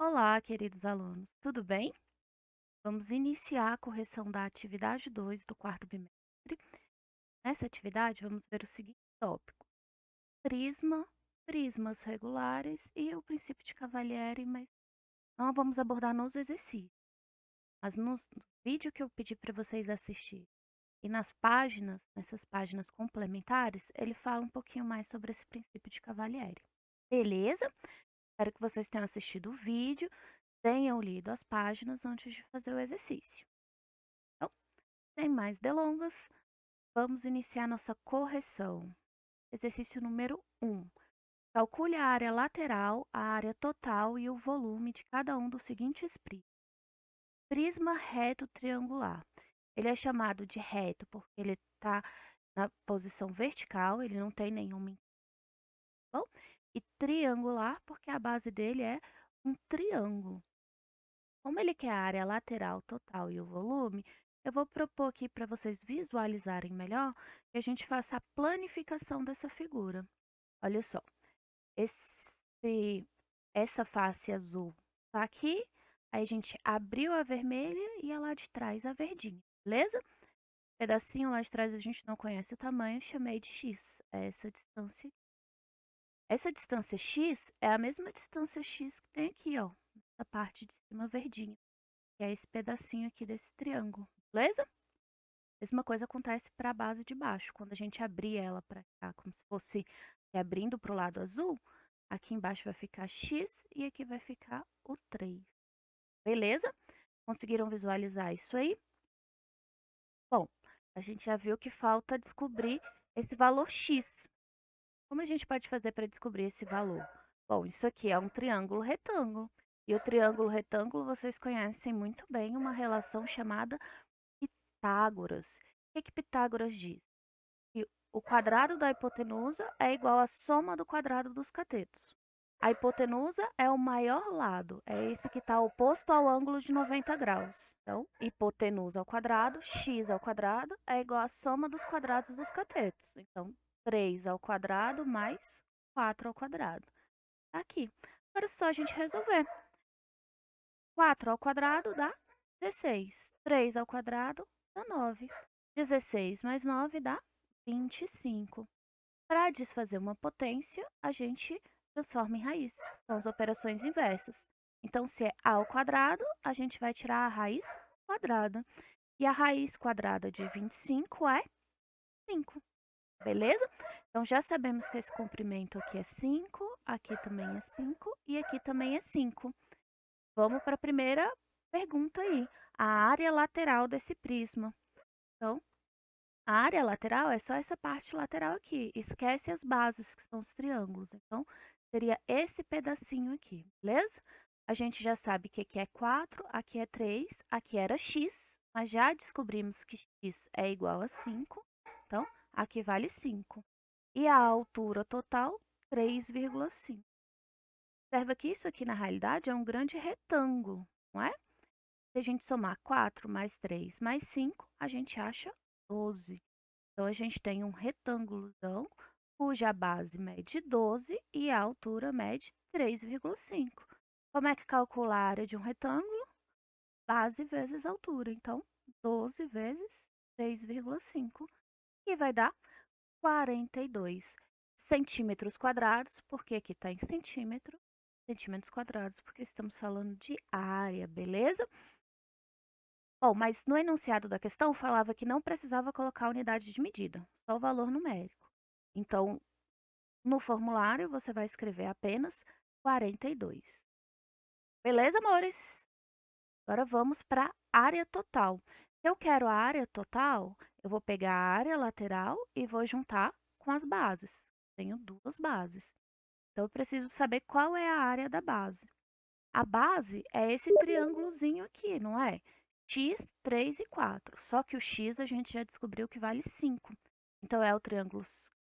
Olá, queridos alunos, tudo bem? Vamos iniciar a correção da atividade 2 do quarto bimestre. Nessa atividade, vamos ver o seguinte tópico: prisma, prismas regulares e o princípio de Cavalieri, mas não vamos abordar nos exercícios. Mas no vídeo que eu pedi para vocês assistir e nas páginas, nessas páginas complementares, ele fala um pouquinho mais sobre esse princípio de Cavalieri. Beleza? Espero que vocês tenham assistido o vídeo, tenham lido as páginas antes de fazer o exercício. Então, sem mais delongas, vamos iniciar nossa correção. Exercício número 1. Calcule a área lateral, a área total e o volume de cada um dos seguintes prismas. Prisma reto triangular. Ele é chamado de reto porque ele está na posição vertical, ele não tem nenhuma inclinação. E triangular porque a base dele é um triângulo. Como ele quer a área lateral total e o volume, eu vou propor aqui para vocês visualizarem melhor que a gente faça a planificação dessa figura. Olha só, essa face azul está aqui, aí a gente abriu a vermelha e a lá de trás a verdinha, beleza? Pedacinho lá de trás a gente não conhece o tamanho, chamei de x, é essa distância. Essa distância x é a mesma distância x que tem aqui, ó, essa parte de cima verdinha, que é esse pedacinho aqui desse triângulo, beleza? Mesma coisa acontece para a base de baixo. Quando a gente abrir ela para cá, como se fosse abrindo para o lado azul, aqui embaixo vai ficar x e aqui vai ficar o 3. Beleza? Conseguiram visualizar isso aí? Bom, a gente já viu que falta descobrir esse valor x. Como a gente pode fazer para descobrir esse valor? Bom, isso aqui é um triângulo retângulo. E o triângulo retângulo vocês conhecem muito bem uma relação chamada Pitágoras. O que Pitágoras diz? Que o quadrado da hipotenusa é igual à soma do quadrado dos catetos. A hipotenusa é o maior lado, é esse que está oposto ao ângulo de 90 graus. Então, hipotenusa ao quadrado, x ao quadrado, é igual à soma dos quadrados dos catetos. Então, 3 ao quadrado mais 4 ao quadrado. Tá aqui. Agora é só a gente resolver. 4 ao quadrado dá 16. 3 ao quadrado dá 9. 16 mais 9 dá 25. Para desfazer uma potência, a gente transforma em raiz. São as operações inversas. Então, se é a ao quadrado, a gente vai tirar a raiz quadrada. E a raiz quadrada de 25 é 5. Beleza? Então, já sabemos que esse comprimento aqui é 5, aqui também é 5 e aqui também é 5. Vamos para a primeira pergunta aí. A área lateral desse prisma. Então, a área lateral é só essa parte lateral aqui. Esquece as bases, que são os triângulos. Então, seria esse pedacinho aqui, beleza? A gente já sabe que aqui é 4, aqui é 3, aqui era x, mas já descobrimos que x é igual a 5. Então, aqui vale 5. E a altura total, 3,5. Observa que isso aqui, na realidade, é um grande retângulo, não é? Se a gente somar 4 mais 3 mais 5, a gente acha 12. Então, a gente tem um retângulozão cuja base mede 12 e a altura mede 3,5. Como é que calcula a área de um retângulo? Base vezes altura. Então, 12 vezes 3,5, que vai dar 42 centímetros quadrados, porque aqui está em centímetro, centímetros quadrados, porque estamos falando de área, beleza? Bom, mas no enunciado da questão falava que não precisava colocar a unidade de medida, só o valor numérico. Então, no formulário você vai escrever apenas 42. Beleza, amores? Agora vamos para a área total. Se eu quero a área total, eu vou pegar a área lateral e vou juntar com as bases. Tenho duas bases. Então, eu preciso saber qual é a área da base. A base é esse triângulozinho aqui, não é? X, 3 e 4. Só que o x a gente já descobriu que vale 5. Então, é o triângulo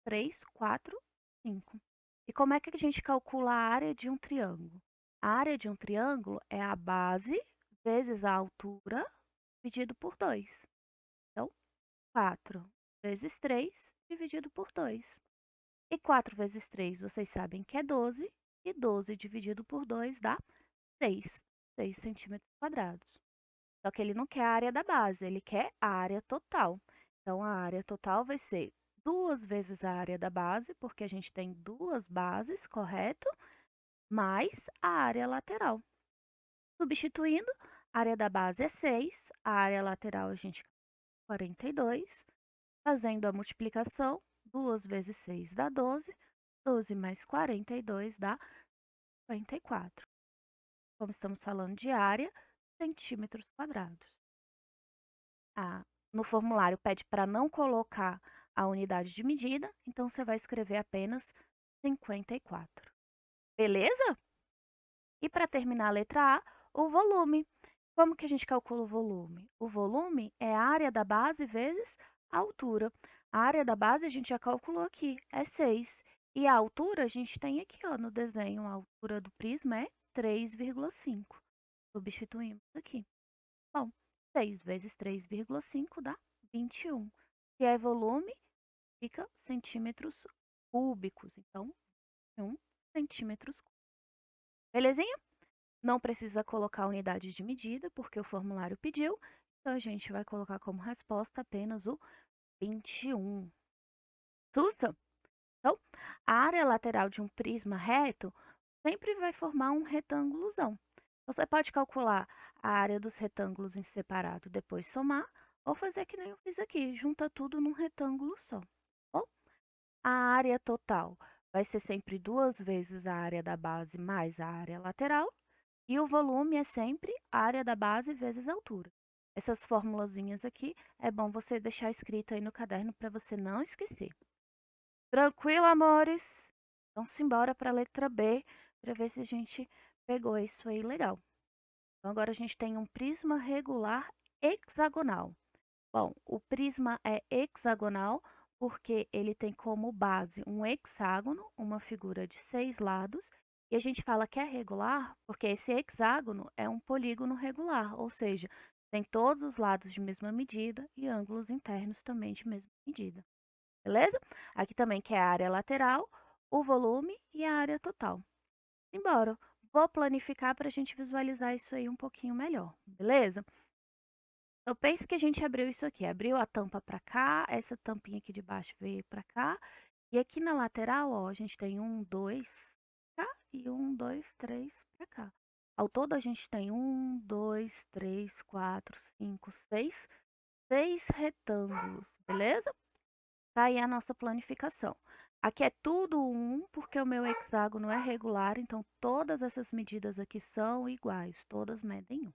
3, 4, 5. E como é que a gente calcula a área de um triângulo? A área de um triângulo é a base vezes a altura dividido por 2. Então, 4 vezes 3 dividido por 2. E 4 vezes 3, vocês sabem que é 12. E 12 dividido por 2 dá 6 centímetros quadrados. Só que ele não quer a área da base, ele quer a área total. Então, a área total vai ser 2 vezes a área da base, porque a gente tem 2 bases, correto? Mais a área lateral. Substituindo, a área da base é 6, a área lateral a gente 42. Fazendo a multiplicação, 2 vezes 6 dá 12, 12 mais 42 dá 54. Como estamos falando de área, centímetros quadrados. No formulário pede para não colocar a unidade de medida, então você vai escrever apenas 54. Beleza? E para terminar a letra A, o volume. Como que a gente calcula o volume? O volume é a área da base vezes a altura. A área da base a gente já calculou aqui, é 6. E a altura a gente tem aqui, ó, no desenho, a altura do prisma é 3,5. Substituímos aqui. Bom, 6 vezes 3,5 dá 21. Se é volume, fica centímetros cúbicos. Então, 1 centímetros cúbicos. Belezinha? Não precisa colocar a unidade de medida, porque o formulário pediu. Então, a gente vai colocar como resposta apenas o 21. Sussa? Então, a área lateral de um prisma reto sempre vai formar um retângulozão. Você pode calcular a área dos retângulos em separado, depois somar, ou fazer que nem eu fiz aqui, junta tudo num retângulo só. Bom, a área total vai ser sempre 2 vezes a área da base mais a área lateral, e o volume é sempre a área da base vezes a altura. Essas formulazinhas aqui é bom você deixar escrito aí no caderno para você não esquecer. Tranquilo, amores? Então, simbora para a letra B, para ver se a gente pegou isso aí legal. Então, agora a gente tem um prisma regular hexagonal. Bom, o prisma é hexagonal porque ele tem como base um hexágono, uma figura de 6 lados, e a gente fala que é regular porque esse hexágono é um polígono regular, ou seja, tem todos os lados de mesma medida e ângulos internos também de mesma medida. Beleza? Aqui também que é a área lateral, o volume e a área total. Embora, vou planificar para a gente visualizar isso aí um pouquinho melhor, beleza? Eu penso que a gente abriu isso aqui, abriu a tampa para cá, essa tampinha aqui de baixo veio para cá, e aqui na lateral, ó, a gente tem 1, 2 cá e 1, 2, 3 para cá. Ao todo a gente tem 1, 2, 3, 4, 5, 6, 6 retângulos, beleza? Tá aí a nossa planificação. Aqui é tudo 1, porque o meu hexágono é regular, então todas essas medidas aqui são iguais, todas medem 1.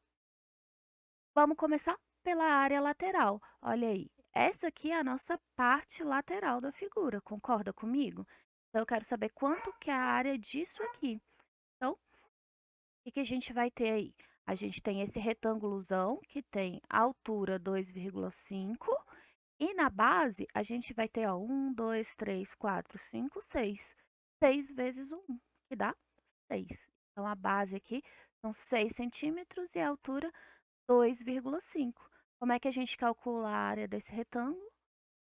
Vamos começar pela área lateral. Olha aí, essa aqui é a nossa parte lateral da figura, concorda comigo? Então, eu quero saber quanto que é a área disso aqui. Então, o que a gente vai ter aí? A gente tem esse retângulozão, que tem altura 2,5, e na base, a gente vai ter, ó, 1, 2, 3, 4, 5, 6. 6 vezes 1, que dá 6. Então, a base aqui são 6 centímetros e a altura 2,5. Como é que a gente calcula a área desse retângulo?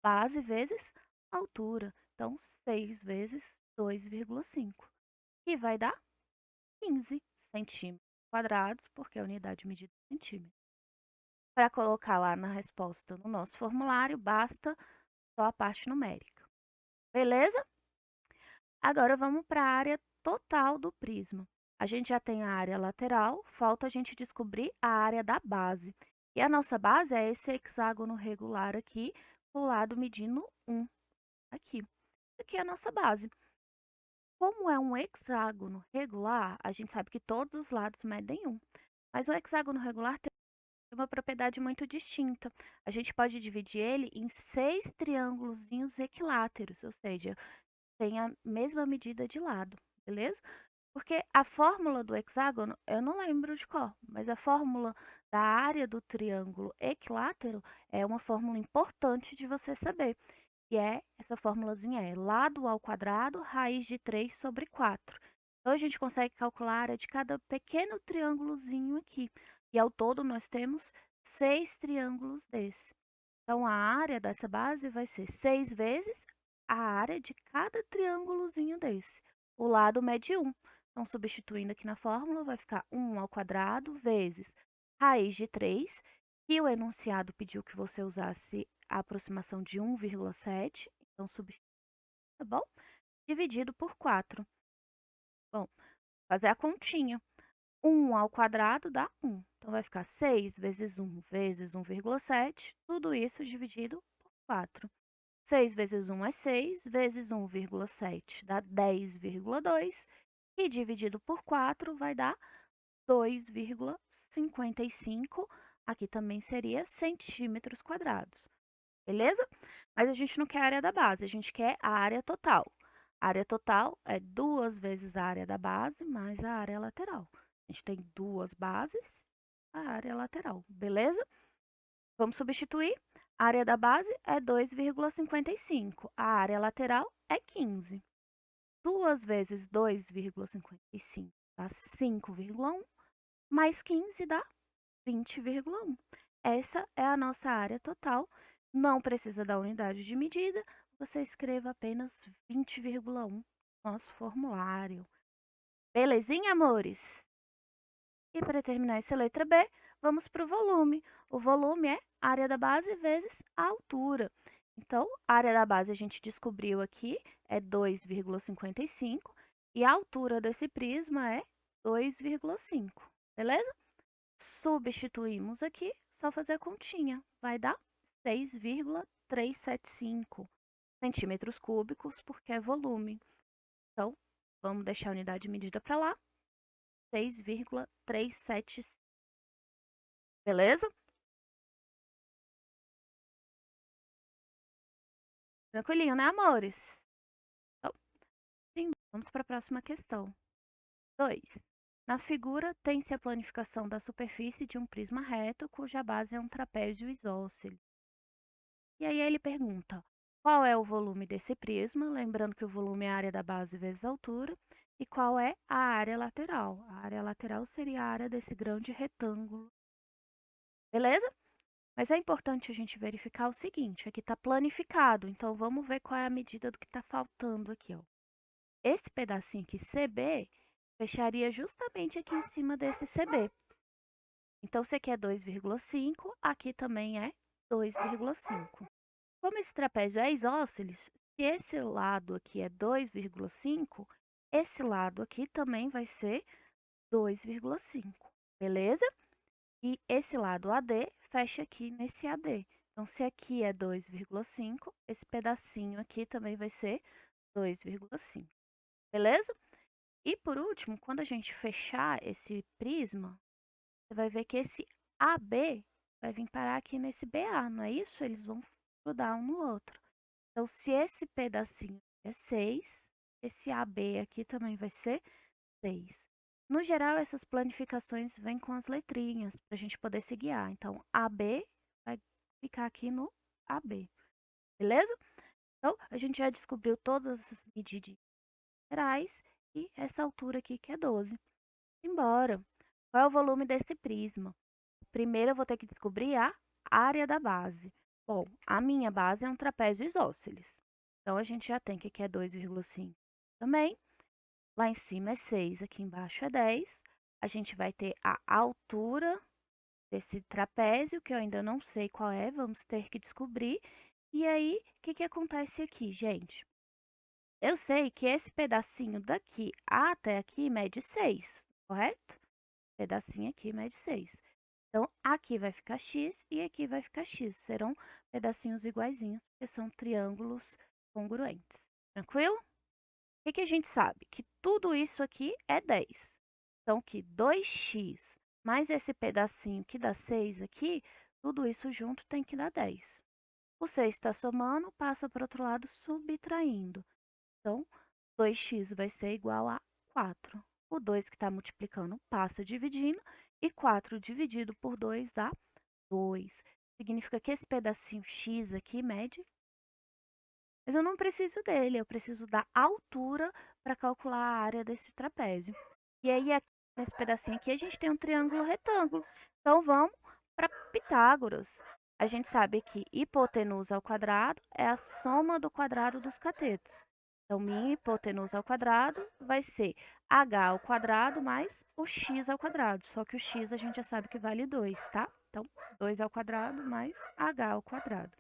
Base vezes altura. Então, 6 vezes 2,5. E vai dar 15 centímetros quadrados, porque a unidade de medida é centímetro. Para colocar lá na resposta no nosso formulário, basta só a parte numérica. Beleza? Agora vamos para a área total do prisma. A gente já tem a área lateral, falta a gente descobrir a área da base. E a nossa base é esse hexágono regular aqui, o lado medindo 1. Aqui. Aqui é a nossa base. Como é um hexágono regular, a gente sabe que todos os lados medem 1. Mas o hexágono regular tem uma propriedade muito distinta. A gente pode dividir ele em 6 triângulozinhos equiláteros, ou seja, tem a mesma medida de lado, beleza? Porque a fórmula do hexágono, eu não lembro de qual, mas a fórmula da área do triângulo equilátero é uma fórmula importante de você saber. E essa formulazinha é lado ao quadrado, raiz de 3 sobre 4. Então, a gente consegue calcular a área de cada pequeno triângulozinho aqui. E ao todo, nós temos 6 triângulos desse. Então, a área dessa base vai ser 6 vezes a área de cada triângulozinho desse. O lado mede 1. Então, substituindo aqui na fórmula, vai ficar 1 ao quadrado vezes raiz de 3, que o enunciado pediu que você usasse a aproximação de 1,7, então substitui, tá bom? Dividido por 4. Bom, fazer a continha. 1 ao quadrado dá 1. Então, vai ficar 6 vezes 1 vezes 1,7, tudo isso dividido por 4. 6 vezes 1 é 6, vezes 1,7 dá 10,2, e dividido por 4 vai dar 2,55. Aqui também seria centímetros quadrados, beleza? Mas a gente não quer a área da base, a gente quer a área total. A área total é 2 vezes a área da base mais a área lateral. A gente tem duas bases, a área lateral, beleza? Vamos substituir. A área da base é 2,55. A área lateral é 15. 2 vezes 2,55 dá 5,1. Mais 15 dá 20,1. Essa é a nossa área total. Não precisa da unidade de medida. Você escreva apenas 20,1 no nosso formulário. Belezinha, amores? E para terminar essa letra B, vamos para o volume. O volume é a área da base vezes a altura. Então, a área da base a gente descobriu aqui é 2,55 e a altura desse prisma é 2,5, beleza? Substituímos aqui, só fazer a continha, vai dar 6,375 centímetros cúbicos, porque é volume. Então, vamos deixar a unidade de medida para lá, 6,375. Beleza? Tranquilinho, né, amores? Então, sim, vamos para a próxima questão. 2. Na figura, tem-se a planificação da superfície de um prisma reto, cuja base é um trapézio isósceles. E aí ele pergunta, qual é o volume desse prisma? Lembrando que o volume é a área da base vezes a altura. E qual é a área lateral? A área lateral seria a área desse grande retângulo. Beleza? Mas é importante a gente verificar o seguinte, aqui está planificado, então vamos ver qual é a medida do que está faltando aqui, ó. Esse pedacinho aqui, CB, fecharia justamente aqui em cima desse CB. Então, se aqui é 2,5, aqui também é 2,5. Como esse trapézio é isósceles, se esse lado aqui é 2,5, esse lado aqui também vai ser 2,5, beleza? E esse lado AD fecha aqui nesse AD. Então, se aqui é 2,5, esse pedacinho aqui também vai ser 2,5, beleza? E por último, quando a gente fechar esse prisma, você vai ver que esse AB vai vir parar aqui nesse BA, não é isso? Eles vão grudar um no outro. Então, se esse pedacinho é 6, esse AB aqui também vai ser 6. No geral, essas planificações vêm com as letrinhas para a gente poder se guiar. Então, AB vai ficar aqui no AB, beleza? Então, a gente já descobriu todas as medidas gerais e essa altura aqui que é 12. Embora. Qual é o volume desse prisma? Primeiro eu vou ter que descobrir a área da base. Bom, a minha base é um trapézio isósceles. Então, a gente já tem que aqui é 2,5 também. Lá em cima é 6, aqui embaixo é 10. A gente vai ter a altura desse trapézio, que eu ainda não sei qual é, vamos ter que descobrir. E aí, o que acontece aqui, gente? Eu sei que esse pedacinho daqui até aqui mede 6, correto? Pedacinho aqui mede 6. Então, aqui vai ficar x e aqui vai ficar x. Serão pedacinhos iguaizinhos, porque são triângulos congruentes. Tranquilo? O que a gente sabe? Que tudo isso aqui é 10. Então, que 2x mais esse pedacinho que dá 6 aqui, tudo isso junto tem que dar 10. O 6 está somando, passa para o outro lado subtraindo. Então, 2x vai ser igual a 4. O 2 que está multiplicando passa dividindo, e 4 dividido por 2 dá 2. Significa que esse pedacinho x aqui mede, mas eu não preciso dele, eu preciso da altura para calcular a área desse trapézio. E aí, nesse pedacinho aqui, a gente tem um triângulo retângulo. Então, vamos para Pitágoras. A gente sabe que hipotenusa ao quadrado é a soma do quadrado dos catetos. Então, minha hipotenusa ao quadrado vai ser h ao quadrado mais o x ao quadrado. Só que o x a gente já sabe que vale 2, tá? Então, 2 ao quadrado mais h ao quadrado.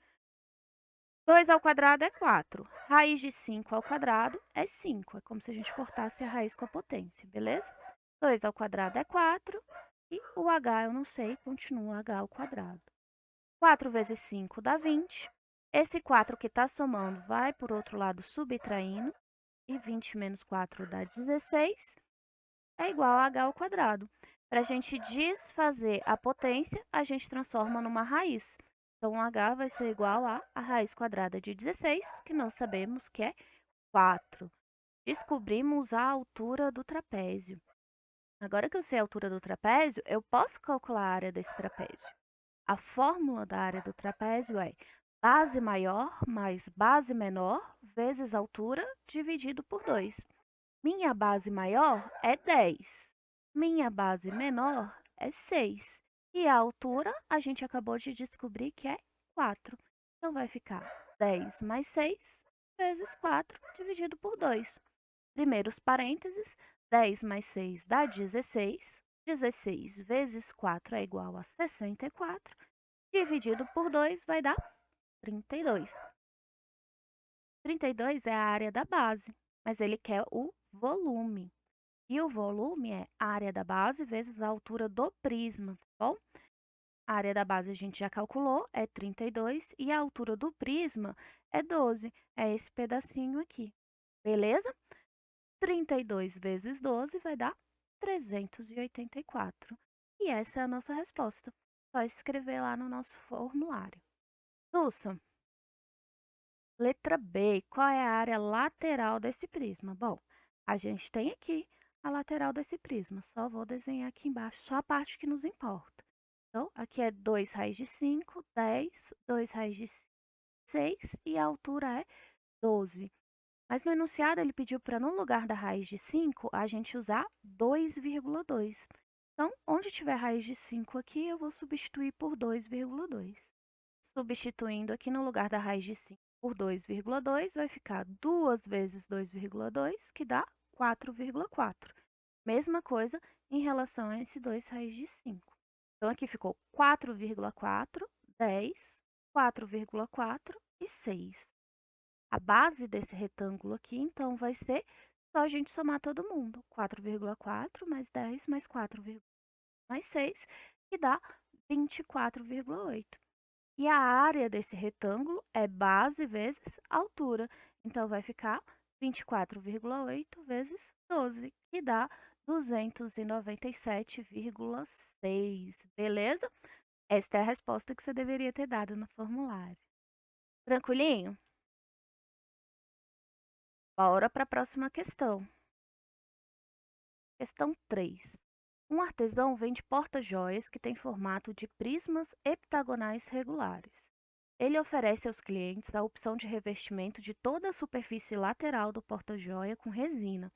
2 ao quadrado é 4. Raiz de 5 ao quadrado é 5. É como se a gente cortasse a raiz com a potência, beleza? 2 ao quadrado é 4. E o h eu não sei, continua h ao quadrado. 4 vezes 5 dá 20. Esse 4 que está somando vai por outro lado subtraindo. E 20 menos 4 dá 16. É igual a h ao quadrado. Para a gente desfazer a potência, a gente transforma numa raiz. Então, h vai ser igual a raiz quadrada de 16, que nós sabemos que é 4. Descobrimos a altura do trapézio. Agora que eu sei a altura do trapézio, eu posso calcular a área desse trapézio. A fórmula da área do trapézio é base maior mais base menor vezes altura dividido por 2. Minha base maior é 10. Minha base menor é 6. E a altura a gente acabou de descobrir que é 4. Então vai ficar 10 mais 6 vezes 4 dividido por 2. Primeiros parênteses, 10 mais 6 dá 16. 16 vezes 4 é igual a 64. Dividido por 2 vai dar 32. 32 é a área da base, mas ele quer o volume. E o volume é a área da base vezes a altura do prisma, tá bom? A área da base a gente já calculou, é 32, e a altura do prisma é 12, é esse pedacinho aqui, beleza? 32 vezes 12 vai dar 384. E essa é a nossa resposta. Só escrever lá no nosso formulário. Dulce, letra B, qual é a área lateral desse prisma? Bom, a gente tem aqui a lateral desse prisma. Só vou desenhar aqui embaixo, só a parte que nos importa. Então, aqui é 2 raiz de 5, 10, 2 raiz de 6 e a altura é 12. Mas no enunciado ele pediu para, no lugar da raiz de 5, a gente usar 2,2. Então, onde tiver raiz de 5 aqui, eu vou substituir por 2,2. Substituindo aqui no lugar da raiz de 5 por 2,2, vai ficar 2 vezes 2,2, que dá 4,4. Mesma coisa em relação a esse 2 raiz de 5. Então, aqui ficou 4,4, 10, 4,4 e 6. A base desse retângulo aqui, então, vai ser só a gente somar todo mundo. 4,4 mais 10 mais 4, mais 6, que dá 24,8. E a área desse retângulo é base vezes altura. Então, vai ficar 24,8 vezes 12, que dá 297,6. Beleza? Esta é a resposta que você deveria ter dado no formulário. Tranquilinho? Bora para a próxima questão. Questão 3. Um artesão vende porta-joias que tem formato de prismas heptagonais regulares. Ele oferece aos clientes a opção de revestimento de toda a superfície lateral do porta-joia com resina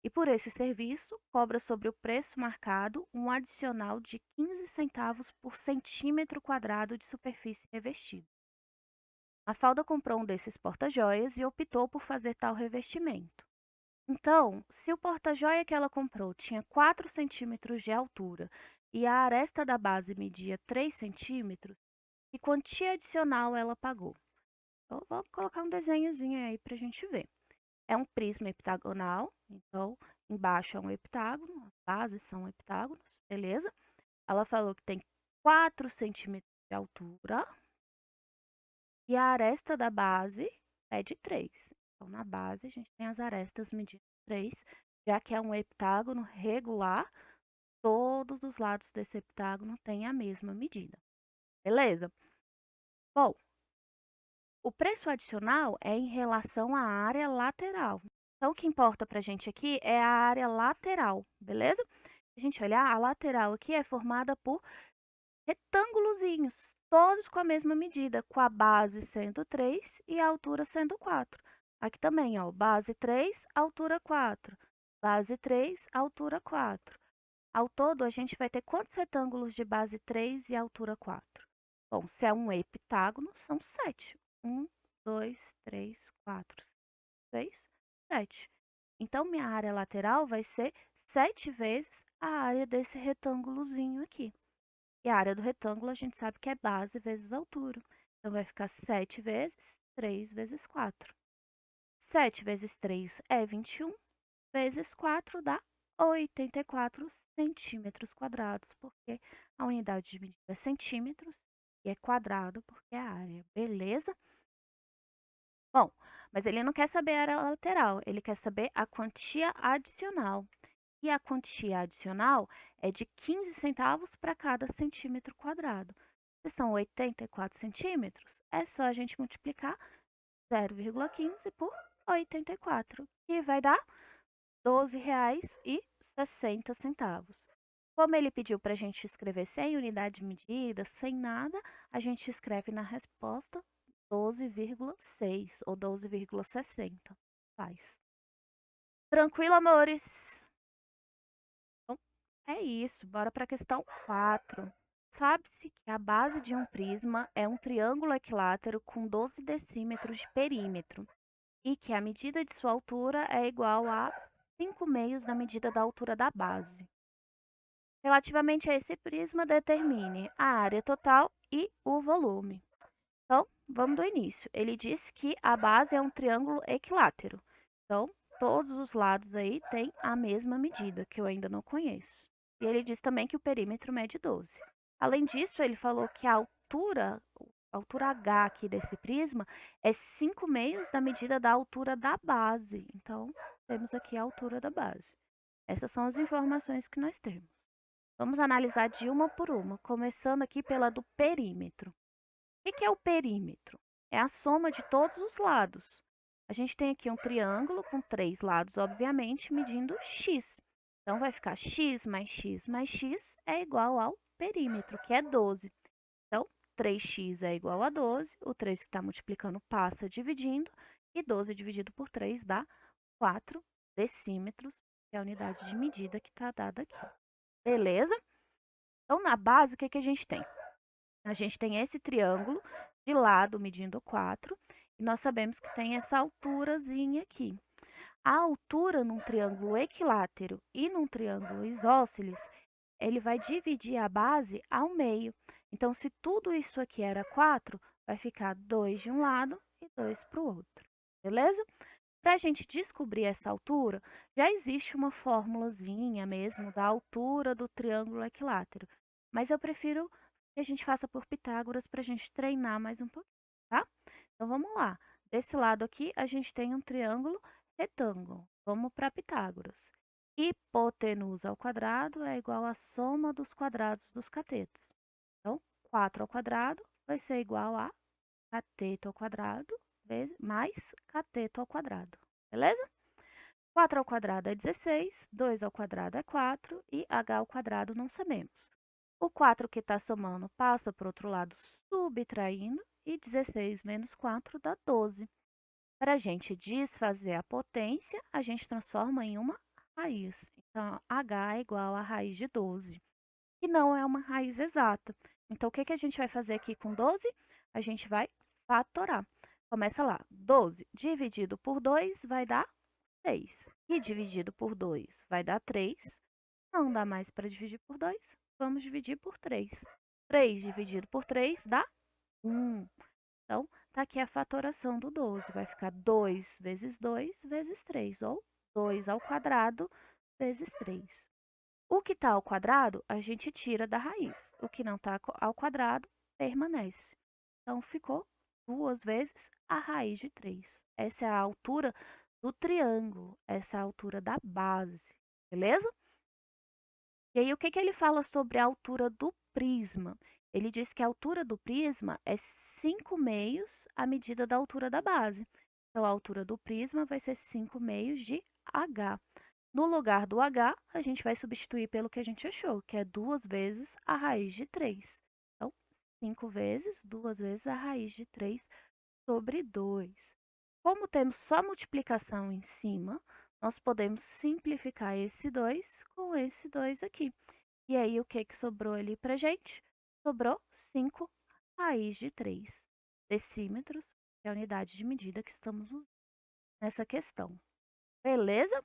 e, por esse serviço, cobra sobre o preço marcado um adicional de 15 centavos por centímetro quadrado de superfície revestida. Mafalda comprou um desses porta-joias e optou por fazer tal revestimento. Então, se o porta-joia que ela comprou tinha 4 centímetros de altura e a aresta da base media 3 centímetros, que quantia adicional ela pagou? Então, vamos colocar um desenhozinho aí para a gente ver. É um prisma heptagonal, então embaixo é um heptágono, as bases são heptágonos, beleza? Ela falou que tem 4 centímetros de altura e a aresta da base é de 3. Então, na base, a gente tem as arestas medindo 3, já que é um heptágono regular, todos os lados desse heptágono têm a mesma medida. Beleza? Bom, o preço adicional é em relação à área lateral. Então, o que importa para a gente aqui é a área lateral, beleza? Se a gente olhar, a lateral aqui é formada por retângulozinhos, todos com a mesma medida, com a base sendo 3 e a altura sendo 4. Aqui também, ó, base 3, altura 4. Base 3, altura 4. Ao todo, a gente vai ter quantos retângulos de base 3 e altura 4? Bom, se é um heptágono, são 7. 1, 2, 3, 4, 6, 7. Então, minha área lateral vai ser 7 vezes a área desse retângulozinho aqui. E a área do retângulo a gente sabe que é base vezes altura. Então, vai ficar 7 vezes 3 vezes 4. 7 vezes 3 é 21, vezes 4 dá 84 centímetros quadrados, porque a unidade de medida é centímetros e é quadrado porque é a área, beleza? Bom, mas ele não quer saber a área lateral, ele quer saber a quantia adicional. E a quantia adicional é de 15 centavos para cada centímetro quadrado. Se são 84 centímetros, é só a gente multiplicar 0,15 por 84, que vai dar R$ 12,60. Como ele pediu para a gente escrever sem unidade de medida, sem nada, a gente escreve na resposta 12,6 ou 12,60. Faz. Tranquilo, amores? Então, é isso. Bora para a questão 4. Sabe-se que a base de um prisma é um triângulo equilátero com 12 decímetros de perímetro e que a medida de sua altura é igual a 5 meios da medida da altura da base. Relativamente a esse prisma, determine a área total e o volume. Então, vamos do início. Ele diz que a base é um triângulo equilátero. Então, todos os lados aí têm a mesma medida, que eu ainda não conheço. E ele diz também que o perímetro mede 12. Além disso, ele falou que a altura H aqui desse prisma é 5 meios da medida da altura da base. Então, temos aqui a altura da base. Essas são as informações que nós temos. Vamos analisar de uma por uma, começando aqui pela do perímetro. O que é o perímetro? É a soma de todos os lados. A gente tem aqui um triângulo com 3 lados, obviamente, medindo x. Então, vai ficar x mais x mais x é igual ao perímetro, que é 12. Então, 3x é igual a 12. O 3 que está multiplicando passa dividindo. E 12 dividido por 3 dá 4 decímetros, que é a unidade de medida que está dada aqui. Beleza? Então, na base, o que a gente tem? A gente tem esse triângulo de lado medindo 4 e nós sabemos que tem essa alturazinha aqui. A altura num triângulo equilátero e num triângulo isósceles, ele vai dividir a base ao meio. Então, se tudo isso aqui era 4, vai ficar 2 de um lado e 2 para o outro. Beleza? Para a gente descobrir essa altura, já existe uma formulazinha mesmo da altura do triângulo equilátero. Mas eu prefiro que a gente faça por Pitágoras para a gente treinar mais um pouquinho, tá? Então vamos lá. Desse lado aqui, a gente tem um triângulo retângulo. Vamos para Pitágoras. Hipotenusa ao quadrado é igual à soma dos quadrados dos catetos. Então, 4 ao quadrado vai ser igual a cateto ao quadrado vezes mais cateto ao quadrado. Beleza? 4 ao quadrado é 16, 2 ao quadrado é 4 e h ao quadrado não sabemos. O 4 que está somando passa para o outro lado subtraindo e 16 menos 4 dá 12. Para a gente desfazer a potência, a gente transforma em uma raiz. Então, h é igual a raiz de 12, que não é uma raiz exata. Então, o que a gente vai fazer aqui com 12? A gente vai fatorar. Começa lá, 12 dividido por 2 vai dar 6. E dividido por 2 vai dar 3. Não dá mais para dividir por 2, vamos dividir por 3. 3 dividido por 3 dá 1. Então, está aqui a fatoração do 12. Vai ficar 2 vezes 2 vezes 3, ou 2 ao quadrado vezes 3. O que está ao quadrado, a gente tira da raiz. O que não está ao quadrado, permanece. Então, ficou 2 vezes a raiz de 3. Essa é a altura do triângulo. Essa é a altura da base. Beleza? E aí, o que ele fala sobre a altura do prisma? Ele diz que a altura do prisma é 5 meios a medida da altura da base. Então, a altura do prisma vai ser 5 meios de h. No lugar do h, a gente vai substituir pelo que a gente achou, que é 2 vezes a raiz de 3. Então, 5 vezes 2 vezes a raiz de 3 sobre 2. Como temos só multiplicação em cima, nós podemos simplificar esse 2 com esse 2 aqui. E aí, o que sobrou ali para gente? Sobrou 5 raiz de 3 decímetros, que é a unidade de medida que estamos usando nessa questão. Beleza?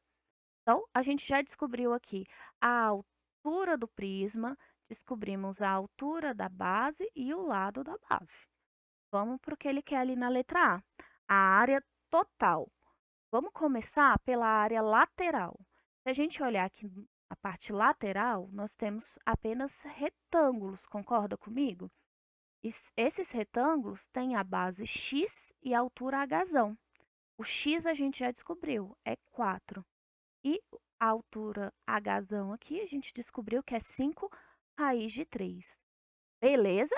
Então, a gente já descobriu aqui a altura do prisma, descobrimos a altura da base e o lado da base. Vamos para o que ele quer ali na letra A, a área total. Vamos começar pela área lateral. Se a gente olhar aqui na parte lateral, nós temos apenas retângulos, concorda comigo? Esses retângulos têm a base x e a altura h. O x a gente já descobriu, é 4. E a altura h aqui, a gente descobriu que é 5 raiz de 3. Beleza?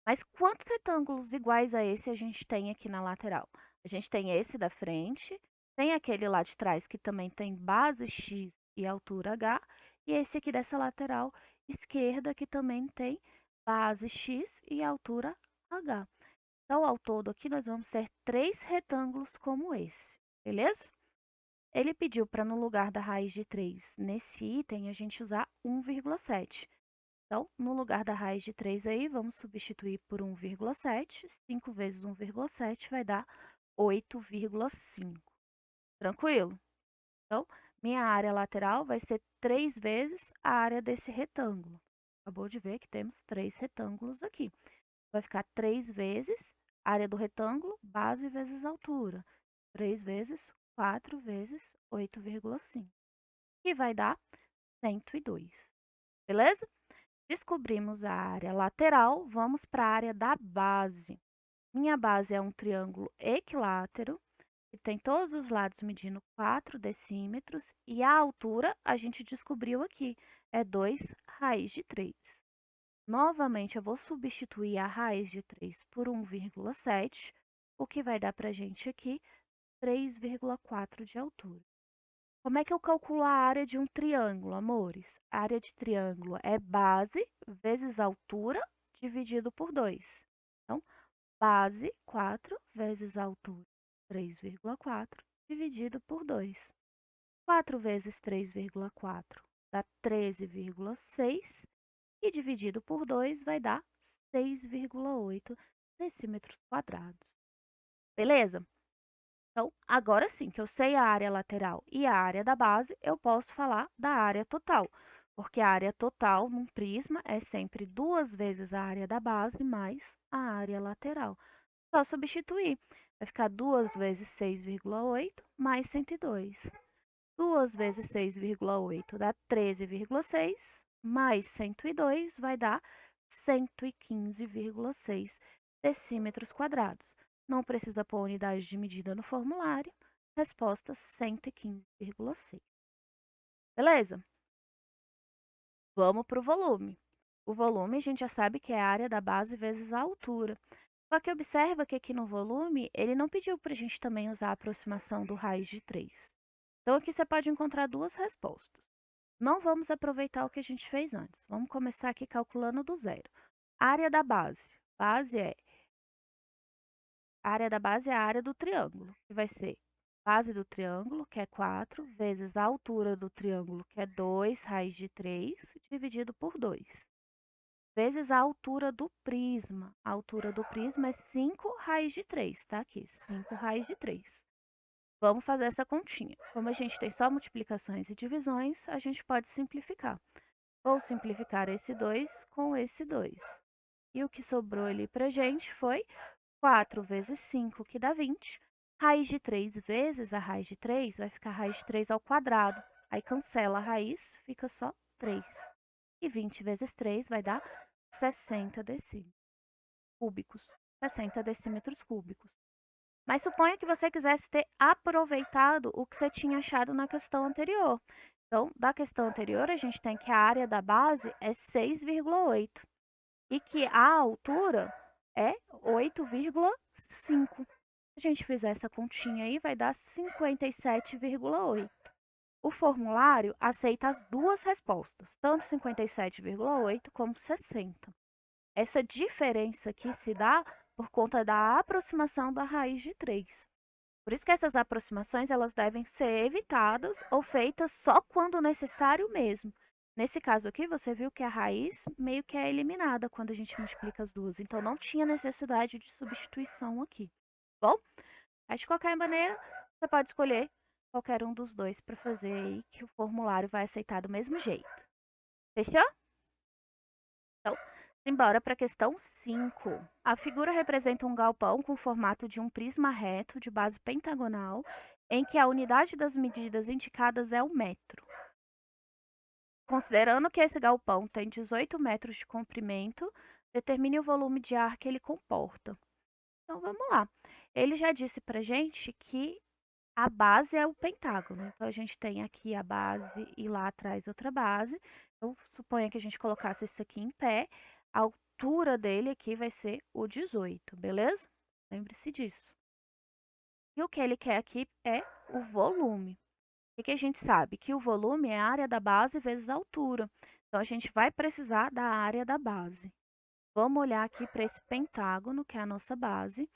Mas quantos retângulos iguais a esse a gente tem aqui na lateral? A gente tem esse da frente, tem aquele lá de trás que também tem base x e altura h, e esse aqui dessa lateral esquerda que também tem base x e altura h. Então, ao todo aqui, nós vamos ter 3 retângulos como esse, beleza? Ele pediu para, no lugar da raiz de 3, nesse item, a gente usar 1,7. Então, no lugar da raiz de 3 aí, vamos substituir por 1,7. 5 vezes 1,7 vai dar 8,5. Tranquilo? Então, minha área lateral vai ser 3 vezes a área desse retângulo. Acabou de ver que temos 3 retângulos aqui. Vai ficar 3 vezes a área do retângulo, base vezes altura. 3 vezes 4 vezes 8,5. Que vai dar 102. Beleza? Descobrimos a área lateral, vamos para a área da base. Minha base é um triângulo equilátero, que tem todos os lados medindo 4 decímetros, e a altura a gente descobriu aqui, é 2 raiz de 3. Novamente, eu vou substituir a raiz de 3 por 1,7, o que vai dar para a gente aqui 3,4 de altura. Como é que eu calculo a área de um triângulo, amores? A área de triângulo é base vezes altura dividido por 2. Então, base 4 vezes altura, 3,4, dividido por 2. 4 vezes 3,4 dá 13,6 e dividido por 2 vai dar 6,8 decímetros quadrados. Beleza? Então, agora sim que eu sei a área lateral e a área da base, eu posso falar da área total, porque a área total num prisma é sempre 2 vezes a área da base mais a área lateral. Só substituir. Vai ficar 2 vezes 6,8 mais 102. 2 vezes 6,8 dá 13,6, mais 102 vai dar 115,6 decímetros quadrados. Não precisa pôr unidade de medida no formulário. Resposta 115,6. Beleza? Vamos para o volume. O volume a gente já sabe que é a área da base vezes a altura. Só que observa que aqui no volume, ele não pediu para a gente também usar a aproximação do raiz de 3. Então, aqui você pode encontrar duas respostas. Não vamos aproveitar o que a gente fez antes. Vamos começar aqui calculando do zero. Área da base. A área da base é a área do triângulo, que vai ser base do triângulo, que é 4, vezes a altura do triângulo, que é 2 raiz de 3, dividido por 2. Vezes a altura do prisma. A altura do prisma é 5 raiz de 3, tá aqui, 5 raiz de 3. Vamos fazer essa continha. Como a gente tem só multiplicações e divisões, a gente pode simplificar. Vou simplificar esse 2 com esse 2. E o que sobrou ali pra gente foi 4 vezes 5, que dá 20. Raiz de 3 vezes a raiz de 3 vai ficar raiz de 3 ao quadrado. Aí cancela a raiz, fica só 3. E 20 vezes 3 vai dar 60 decímetros cúbicos. 60 decímetros cúbicos. Mas suponha que você quisesse ter aproveitado o que você tinha achado na questão anterior. Então, da questão anterior, a gente tem que a área da base é 6,8 e que a altura é 8,5. Se a gente fizer essa continha aí, vai dar 57,8. O formulário aceita as duas respostas, tanto 57,8 como 60. Essa diferença aqui se dá por conta da aproximação da raiz de 3. Por isso que essas aproximações elas devem ser evitadas ou feitas só quando necessário mesmo. Nesse caso aqui, você viu que a raiz meio que é eliminada quando a gente multiplica as duas. Então, não tinha necessidade de substituição aqui. Bom, mas de qualquer maneira, você pode escolher qualquer um dos dois para fazer aí, que o formulário vai aceitar do mesmo jeito. Fechou? Então, simbora para a questão 5. A figura representa um galpão com o formato de um prisma reto de base pentagonal, em que a unidade das medidas indicadas é o metro. Considerando que esse galpão tem 18 metros de comprimento, determine o volume de ar que ele comporta. Então vamos lá. Ele já disse para gente que a base é o pentágono. Então a gente tem aqui a base e lá atrás outra base. Eu suponho que a gente colocasse isso aqui em pé. A altura dele aqui vai ser o 18, beleza? Lembre-se disso. E o que ele quer aqui é o volume. O que a gente sabe? Que o volume é a área da base vezes a altura. Então, a gente vai precisar da área da base. Vamos olhar aqui para esse pentágono, que é a nossa base.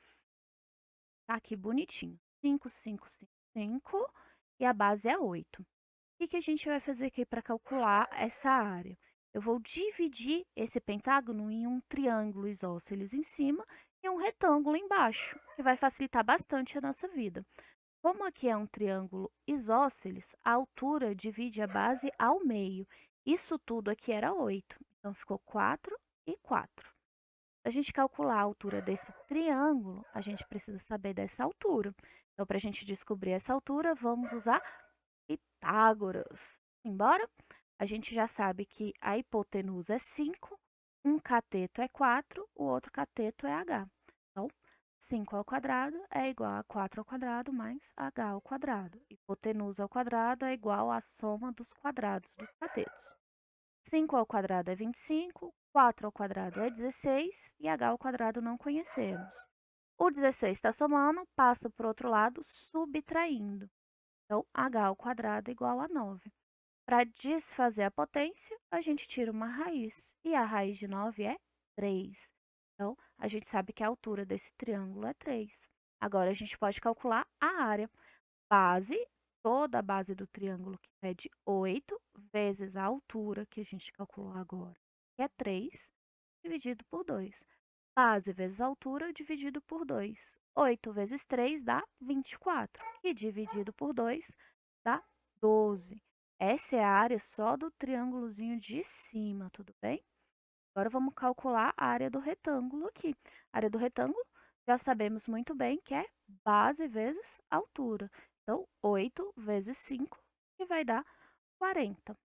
Tá aqui bonitinho. 5, 5, 5, 5. E a base é 8. O que a gente vai fazer aqui para calcular essa área? Eu vou dividir esse pentágono em um triângulo isósceles em cima e um retângulo embaixo, que vai facilitar bastante a nossa vida. Como aqui é um triângulo isósceles, a altura divide a base ao meio. Isso tudo aqui era 8, então ficou 4 e 4. Para a gente calcular a altura desse triângulo, a gente precisa saber dessa altura. Então, para a gente descobrir essa altura, vamos usar Pitágoras. Embora a gente já sabe que a hipotenusa é 5, um cateto é 4, o outro cateto é h. Então, 5 ao quadrado é igual a 4 ao quadrado mais h ao quadrado. Hipotenusa ao quadrado é igual à soma dos quadrados dos catetos. 5 ao quadrado é 25, 4 ao quadrado é 16 e h ao quadrado não conhecemos. O 16 está somando, passa para o outro lado, subtraindo. Então, h ao quadrado é igual a 9. Para desfazer a potência, a gente tira uma raiz. E a raiz de 9 é 3. Então, a gente sabe que a altura desse triângulo é 3. Agora, a gente pode calcular a área. Base, toda a base do triângulo que mede 8, vezes a altura que a gente calculou agora, que é 3, dividido por 2. Base vezes altura dividido por 2. 8 vezes 3 dá 24. E dividido por 2 dá 12. Essa é a área só do triângulozinho de cima, tudo bem? Agora vamos calcular a área do retângulo aqui. A área do retângulo já sabemos muito bem que é base vezes altura. Então, 8 vezes 5, que vai dar 40.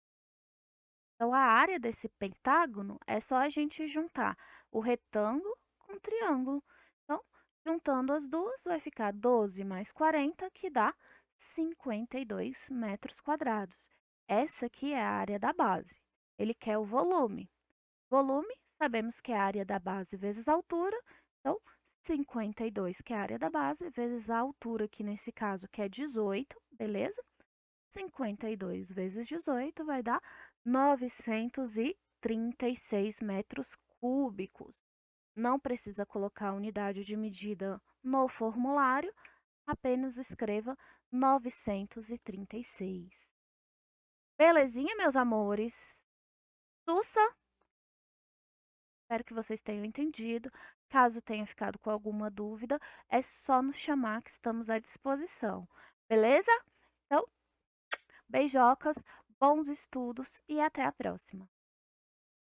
Então, a área desse pentágono é só a gente juntar o retângulo com o triângulo. Então, juntando as duas, vai ficar 12 mais 40, que dá 52 metros quadrados. Essa aqui é a área da base. Ele quer o volume. Volume, sabemos que é a área da base vezes a altura. Então, 52, que é a área da base, vezes a altura, que nesse caso que é 18, beleza? 52 vezes 18 vai dar 936 metros cúbicos. Não precisa colocar a unidade de medida no formulário, apenas escreva 936. Belezinha, meus amores? Sussa? Espero que vocês tenham entendido. Caso tenha ficado com alguma dúvida, é só nos chamar que estamos à disposição. Beleza? Então, beijocas, bons estudos e até a próxima.